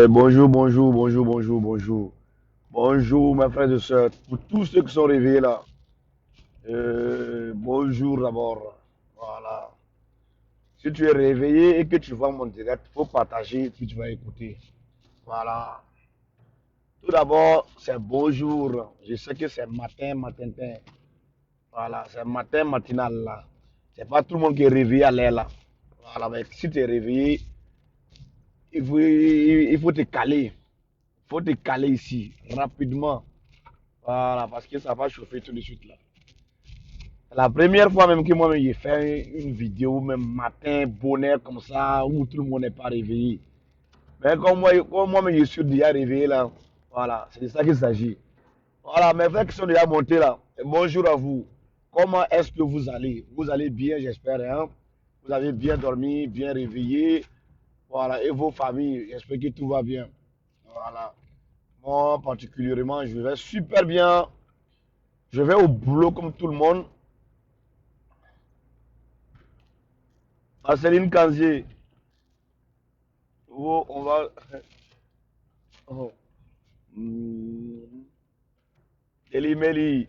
Bonjour, bonjour, bonjour, bonjour, bonjour. Bonjour, mes frères et sœurs. Pour tous ceux qui sont réveillés là, bonjour d'abord. Voilà. Si tu es réveillé et que tu vois mon direct, il faut partager puis tu vas écouter. Voilà. Tout d'abord, c'est bonjour. Je sais que c'est matin, matin. Voilà, c'est matin, matinal là. C'est pas tout le monde qui est réveillé à l'air là. Voilà, mais si tu es réveillé, il faut te caler. Il faut te caler ici, rapidement. Voilà, parce que ça va chauffer tout de suite là. La première fois même que moi j'ai fait une vidéo, même matin, bonheur comme ça, où tout le monde n'est pas réveillé. Mais comme moi je suis déjà réveillé là, voilà, c'est de ça qu'il s'agit. Voilà, mes frères qui sont déjà montés là, bonjour à vous. Comment est-ce que vous allez? Vous allez bien, j'espère, hein? Vous avez bien dormi, bien réveillé. Voilà, et vos familles, j'espère que tout va bien. Voilà. Moi, particulièrement, je vais super bien. Je vais au boulot comme tout le monde. Marceline Kanzier, oh, on va. Oh. Eli Meli.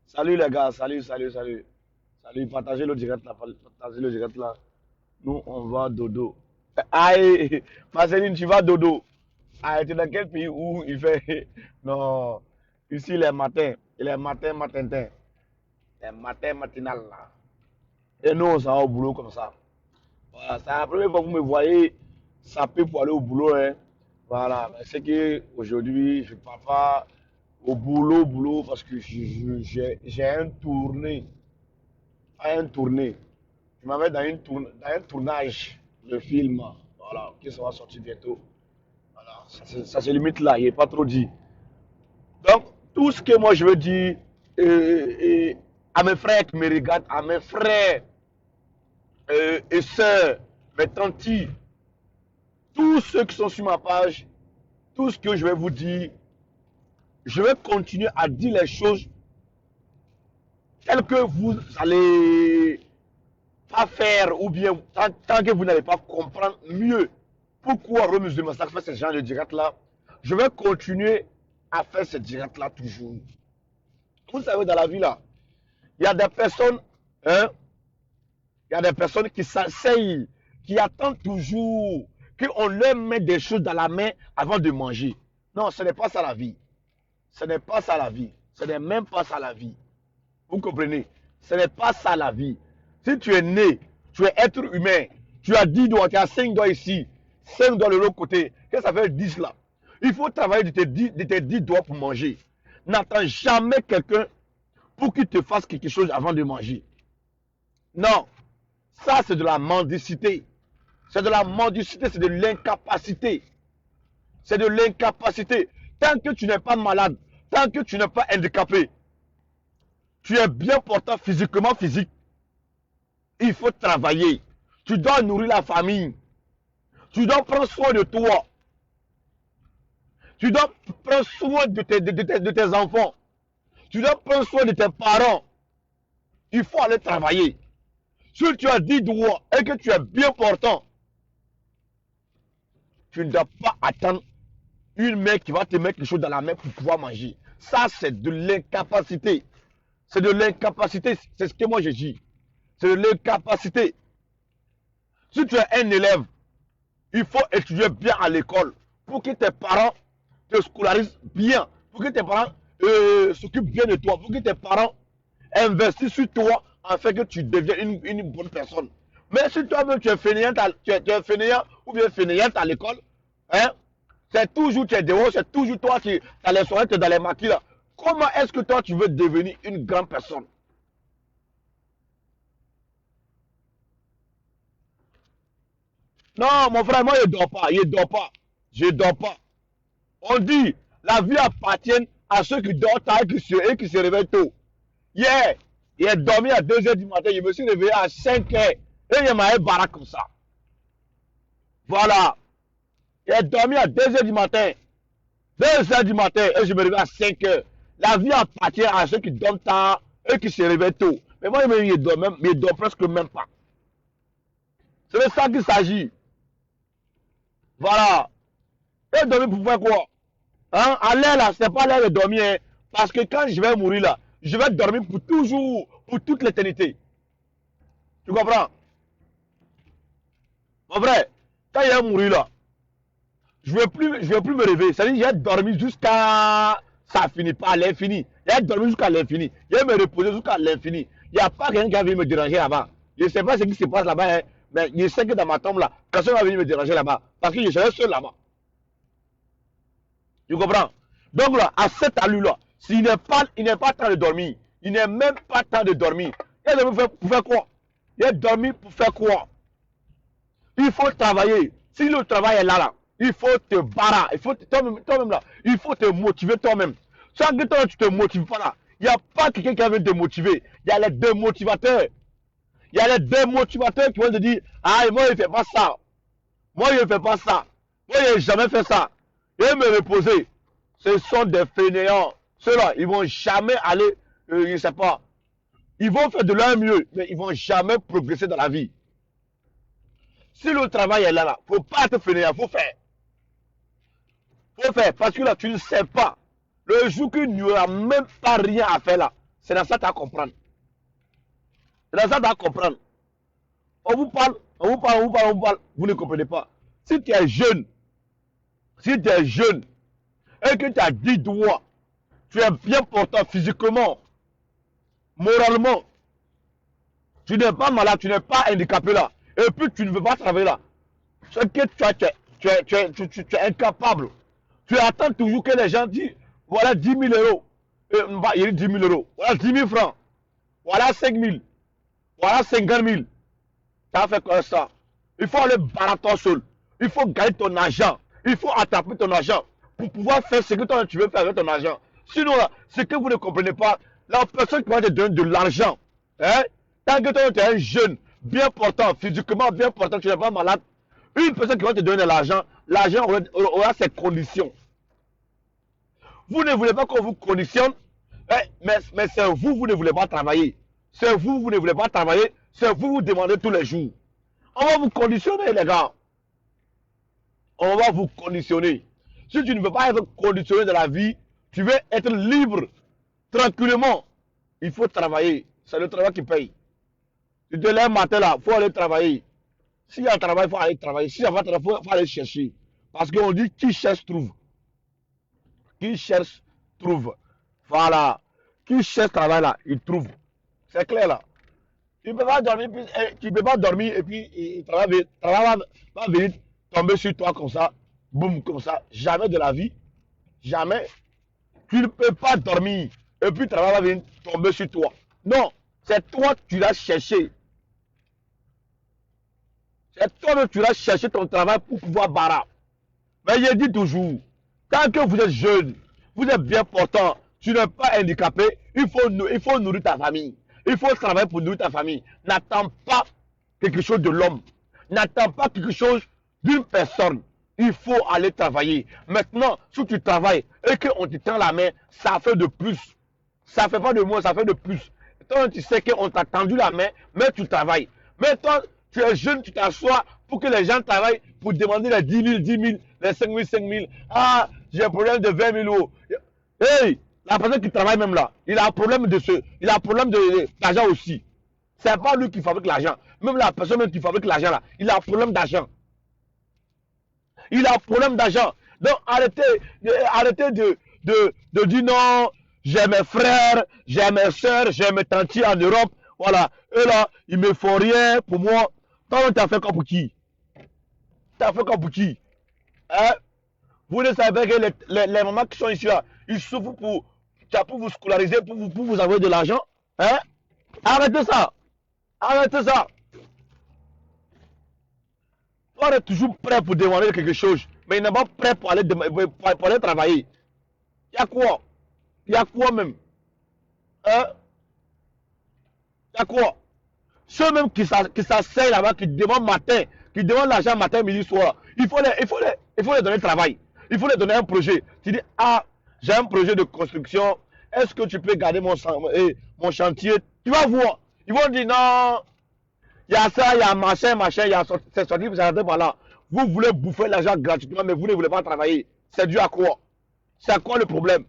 Salut les gars, salut, salut, salut. Salut, partagez le direct là, partagez le direct là. Nous, on va dodo. Aïe, Marceline, tu vas dodo. Aïe, tu es dans quel pays où il fait. Non, ici les matins, les matins, matin, les matins matinales là. Et nous, on s'en va au boulot comme ça. Voilà, c'est la première fois que vous me voyez saper pour aller au boulot, hein. Voilà, mais c'est que aujourd'hui, je ne pars pas au boulot, parce que j'ai un tournée, un tournée. Je m'avais dans un tournage de film, voilà, qui sera sorti bientôt. Voilà, ça se limite là, il n'est pas trop dit. Donc, tout ce que moi je veux dire à mes frères qui me regardent, à mes frères et sœurs, mes tantis, tous ceux qui sont sur ma page, tout ce que je vais vous dire, je vais continuer à dire les choses telles que vous allez pas faire, ou bien tant que vous n'allez pas comprendre mieux pourquoi Remus de Massacre fait ce genre de direct là, je vais continuer à faire ce direct là toujours. Vous savez, dans la vie là, il y a des personnes, hein, il y a des personnes qui s'asseyent, qui attendent toujours qu'on leur mette des choses dans la main avant de manger. Non, ce n'est pas ça la vie. Ce n'est pas ça la vie. Ce n'est même pas ça la vie. Vous comprenez? Ce n'est pas ça la vie. Si tu es né, tu es être humain, tu as 10 doigts, tu as 5 doigts ici, 5 doigts de l'autre côté, qu'est-ce que ça fait 10 là? Il faut travailler de tes 10 doigts pour manger. N'attends jamais quelqu'un pour qu'il te fasse quelque chose avant de manger. Non, ça c'est de la mendicité. C'est de la mendicité, c'est de l'incapacité. C'est de l'incapacité. Tant que tu n'es pas malade, tant que tu n'es pas handicapé, tu es bien portant physiquement physique, il faut travailler. Tu dois nourrir la famille. Tu dois prendre soin de toi. Tu dois prendre soin de tes enfants. Tu dois prendre soin de tes parents. Il faut aller travailler. Si tu as 10 doigts et que tu es bien portant, tu ne dois pas attendre une main qui va te mettre quelque chose dans la main pour pouvoir manger. Ça, c'est de l'incapacité. C'est de l'incapacité. C'est ce que moi je dis. C'est de l'incapacité. Si tu es un élève, il faut étudier bien à l'école pour que tes parents te scolarisent bien, pour que tes parents s'occupent bien de toi, pour que tes parents investissent sur toi afin que tu deviennes une bonne personne. Mais si toi-même tu es fainéant, tu es fainéant ou bien fainéante à l'école, hein, c'est toujours tu es dehors, c'est toujours toi qui as les soirées dans les maquis là. Comment est-ce que toi tu veux devenir une grande personne? Non, mon frère, moi je dors pas, je dors pas, je dors pas. On dit, la vie appartient à ceux qui dorment tard et qui se réveillent tôt. Hier, j'ai dormi à 2 heures du matin, je me suis réveillé à 5 heures. Et il m'a baraque comme ça. Voilà. J'ai dormi à 2 heures du matin. 2 heures du matin et je me réveille à 5 heures. La vie appartient à ceux qui dorment tard et qui se réveillent tôt. Mais moi, je dors presque même pas. C'est de ça qu'il s'agit. Voilà. Et dormir pour faire quoi? Hein? À l'air là, c'est pas l'air de dormir. Hein. Parce que quand je vais mourir là, je vais dormir pour toujours, pour toute l'éternité. Tu comprends? Mon frère, quand il va mourir là, je vais plus me réveiller. C'est-à-dire que j'ai dormi jusqu'à ça finit pas l'infini. J'ai dormi jusqu'à l'infini. Je vais me reposer jusqu'à l'infini. Il n'y a pas quelqu'un qui va venir me déranger là-bas. Je ne sais pas ce qui se passe là-bas, hein, mais je sais que dans ma tombe là, personne ne va venir me déranger là-bas. Parce que je serai seul là-bas. Tu comprends? Donc là, à cette allure-là, il n'est pas temps de dormir. Il n'est même pas temps de dormir. Il a dormi pour faire quoi? Il a dormi pour faire quoi? Il faut travailler. Si le travail est là, là, il faut te barrer. Il faut toi-même là, il faut te motiver toi-même. Sans que toi tu te motives pas là, il n'y a pas quelqu'un qui va te motiver. Il y a les démotivateurs. Il y a les démotivateurs qui vont te dire, ah moi je ne fais pas ça. Moi je ne fais pas ça. Moi je n'ai jamais fait ça. Je vais me reposer. Ce sont des fainéants. Ceux-là, ils ne vont jamais aller, je ne sais pas. Ils vont faire de leur mieux, mais ils ne vont jamais progresser dans la vie. Si le travail est là, là, faut pas être fainéant, faut faire. Faut faire, parce que là, tu ne sais pas. Le jour qu'il n'y aura même pas rien à faire là, c'est dans ça que tu vas comprendre. C'est dans ça que tu vas comprendre. On vous parle, on vous parle, on vous parle, on vous parle, vous ne comprenez pas. Si tu es jeune, si tu es jeune, et que tu as 10 doigts, tu es bien portant physiquement, moralement, tu n'es pas malade, tu n'es pas handicapé là, et puis tu ne veux pas travailler là, c'est que tu es incapable. Tu attends toujours que les gens disent, voilà 10 000 euros. Il dit 10 000 euros. Voilà 10 000 francs. Voilà 5 000. Voilà 50 000. Tu as fait comme ça. Il faut aller barrer toi seul. Il faut gagner ton argent. Il faut attraper ton argent pour pouvoir faire ce que toi tu veux faire avec ton argent. Sinon, là, ce que vous ne comprenez pas, la personne qui va te donner de l'argent, hein, tant que toi tu es un jeune, bien portant, physiquement bien portant, tu n'es pas malade, une personne qui va te donner de l'argent, l'argent aura ses conditions. Vous ne voulez pas qu'on vous conditionne, mais c'est vous, vous ne voulez pas travailler. C'est vous, vous ne voulez pas travailler, c'est vous, vous demandez tous les jours. On va vous conditionner, les gars. On va vous conditionner. Si tu ne veux pas être conditionné dans la vie, tu veux être libre, tranquillement. Il faut travailler. C'est le travail qui paye. Tu te lèves matin là, il faut aller travailler. S'il y a un travail, il faut aller travailler. S'il y a pas de travail, il faut aller chercher. Parce qu'on dit qui cherche trouve. Qui cherche trouve. Voilà. Qui cherche travail là, il trouve. C'est clair là. Tu ne peux pas dormir, tu peux pas dormir et puis le travail va venir tomber sur toi comme ça. Boum, comme ça. Jamais de la vie. Jamais. Tu ne peux pas dormir et puis le travail va venir tomber sur toi. Non. C'est toi que tu l'as cherché. C'est toi que tu l'as cherché ton travail pour pouvoir barrer. Mais je dis toujours, tant que vous êtes jeune, vous êtes bien portant, tu n'es pas handicapé, il faut nourrir ta famille. Il faut travailler pour nourrir ta famille. N'attends pas quelque chose de l'homme. N'attends pas quelque chose d'une personne. Il faut aller travailler. Maintenant, si tu travailles et qu'on te tend la main, ça fait de plus. Ça ne fait pas de moins, ça fait de plus. Toi, tu sais qu'on t'a tendu la main, mais tu travailles. Mais toi, tu es jeune, tu t'assois pour que les gens travaillent pour demander les 10 000, 10 000, les 5 000, 5 000. Ah, j'ai un problème de 20 000 euros. Hey, la personne qui travaille même là, il a un problème il a un problème d'argent aussi. C'est pas lui qui fabrique l'argent. Même la personne même qui fabrique l'argent là, il a un problème d'argent. Il a un problème d'argent. Donc arrêtez de dire non, j'ai mes frères, j'ai mes soeurs, j'ai mes tantes en Europe. Voilà. Eux là, ils me font rien pour moi. Toi, tu as fait comme pour qui? Tu as fait comme pour qui? Hein? Vous ne savez que les mamans qui sont ici là, ils souffrent pour vous scolariser, pour vous avoir de l'argent. Hein? Arrêtez ça. Arrêtez ça. On est toujours prêt pour demander quelque chose, mais il n'est pas prêt pour aller travailler. Il y a quoi? Il y a quoi même? Hein? Il y a quoi? Ceux même qui s'asseyent là-bas, qui demandent matin, qui demandent l'argent matin, midi, soir, il faut les donner travail. Il faut les donner un projet. Tu dis, ah, j'ai un projet de construction, est-ce que tu peux garder mon chantier? Tu vas voir. Ils vont dire, non, il y a ça, il y a machin, il y a c'est sorti par là. Vous voulez bouffer l'argent gratuitement, mais vous ne voulez pas travailler. C'est dû à quoi? C'est quoi le problème?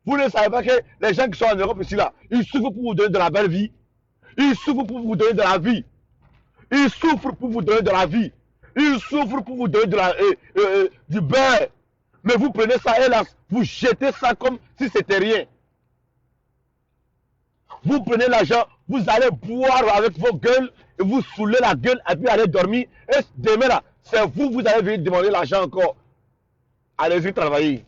Vous ne savez pas que les gens qui sont en Europe ici, là, ils souffrent pour vous donner de la belle vie. Ils souffrent pour vous donner de la vie. Ils souffrent pour vous donner de la vie. Ils souffrent pour vous donner du beurre. Mais vous prenez ça et là, vous jetez ça comme si c'était rien. Vous prenez l'argent, vous allez boire avec vos gueules et vous saoulez la gueule et puis allez dormir. Et demain là, c'est vous, vous allez venir demander l'argent encore. Allez-y travailler.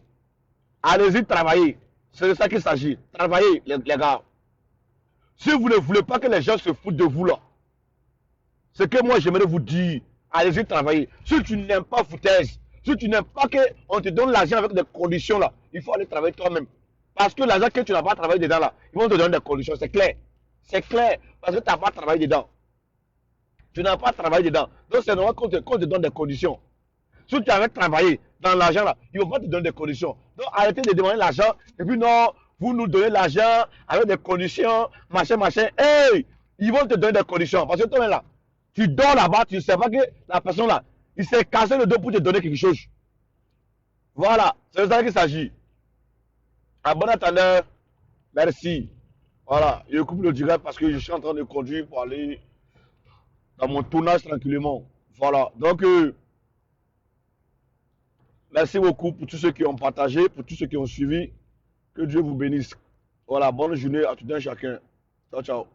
Allez-y travailler. C'est de ça qu'il s'agit. Travaillez les gars. Si vous ne voulez pas que les gens se foutent de vous là, ce que moi j'aimerais vous dire, allez-y travailler. Si tu n'aimes pas foutaise, si tu n'aimes pas qu'on te donne l'argent avec des conditions là, il faut aller travailler toi-même. Parce que l'argent que tu n'as pas travaillé dedans là, ils vont te donner des conditions, c'est clair. C'est clair, parce que tu n'as pas travaillé dedans. Tu n'as pas travaillé dedans. Donc c'est normal qu'on te donne des conditions. Si tu avais travaillé dans l'argent là, ils ne vont pas te donner des conditions. Donc arrêtez de demander l'argent et puis non, vous nous donnez l'argent avec des conditions, machin, machin. Hey, ils vont te donner des conditions. Parce que toi là, tu dors là-bas, tu ne sais pas que la personne là, il s'est cassé le dos pour te donner quelque chose. Voilà, c'est de ça qu'il s'agit. À bon attendeur, merci. Voilà, je coupe le direct parce que je suis en train de conduire pour aller dans mon tournage tranquillement. Voilà, donc merci beaucoup pour tous ceux qui ont partagé, pour tous ceux qui ont suivi. Que Dieu vous bénisse. Voilà, bonne journée à tout un chacun. Ciao, ciao.